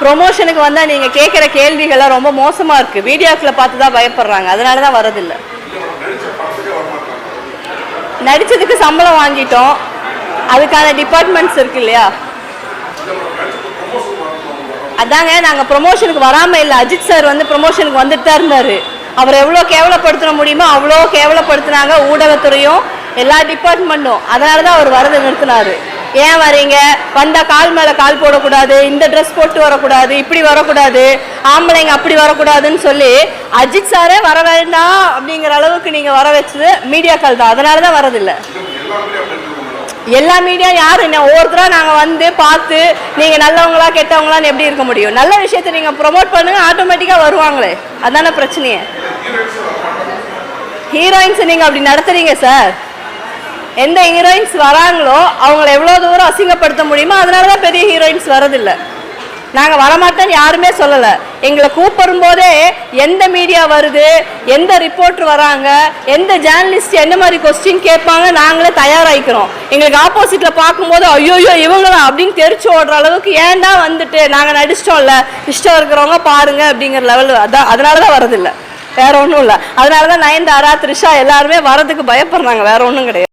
ப்ரொமோஷனுக்கு வந்தால் நீங்கள் கேட்குற கேள்விகள்லாம் ரொம்ப மோசமாக இருக்குது. வீடியோக்களை பார்த்து தான் பயப்படுறாங்க, அதனால தான் வரதில்லை. நடித்ததுக்கு சம்பளம் வாங்கிட்டோம், அதுக்கான டிபார்ட்மெண்ட்ஸ் இருக்கு இல்லையா? அதாங்க நாங்கள் ப்ரொமோஷனுக்கு வராமல் இல்லை. அஜித் சார் வந்து ப்ரொமோஷனுக்கு வந்துட்டு தான் இருந்தார். அவர் எவ்வளோ கேவலப்படுத்த முடியுமோ அவ்வளோ கேவலப்படுத்தினாங்க ஊடகத்துறையும் எல்லா டிபார்ட்மெண்ட்டும். அதனால தான் அவர் வரதை நிறுத்தினார். ஏன் வரீங்க, வந்தால் கால் மேலே கால் போடக்கூடாது, இந்த ட்ரெஸ் போட்டு வரக்கூடாது, இப்படி வரக்கூடாது, ஆம்பளைங்க அப்படி வரக்கூடாதுன்னு சொல்லி அஜித் சாரே வர வேண்டாம் அப்படிங்கிற அளவுக்கு நீங்கள் வர வச்சது மீடியாக்கள் தான். அதனால தான் வரதில்லை. எல்லா மீடியா யார் என்ன ஒவ்வொருத்தராக நாங்கள் வந்து பார்த்து நீங்கள் நல்லவங்களா கெட்டவங்களான்னு எப்படி இருக்க முடியும்? நல்ல விஷயத்தை நீங்கள் ப்ரொமோட் பண்ணுங்க, ஆட்டோமேட்டிக்காக வருவாங்களே. அதான பிரச்சனையே. ஹீரோயின்ஸை நீங்கள் அப்படி நடத்துறீங்க சார். எந்த ஹீரோயின்ஸ் வராங்களோ அவங்கள எவ்வளோ தூரம் அசிங்கப்படுத்த முடியுமோ அதனால தான் பெரிய ஹீரோயின்ஸ் வரதில்லை. நாங்கள் வரமாட்டோன்னு யாருமே சொல்லலை. எங்களை கூப்பிடும் போதே எந்த மீடியா வருது, எந்த ரிப்போர்ட்டர் வராங்க, எந்த ஜேர்னலிஸ்ட் என்ன மாதிரி கொஸ்டின் கேட்பாங்க நாங்களே தயாராகிக்கிறோம். எங்களுக்கு ஆப்போசிட்டில் பார்க்கும்போது ஐயோயோ இவங்களா அப்படின்னு தெரிச்சு ஓடுற அளவுக்கு ஏன்டா வந்துட்டு நாங்கள் நடிச்சிட்டோம்ல, இஷ்டம் இருக்கிறவங்க பாருங்க அப்படிங்கிற லெவல். அதனால தான் வரதில்லை, வேற ஒன்றும் இல்லை. அதனால தான் நயன்தாரா, த்ரிஷா எல்லாருமே வரதுக்கு பயப்படுறாங்க, வேற ஒன்றும் கிடையாது.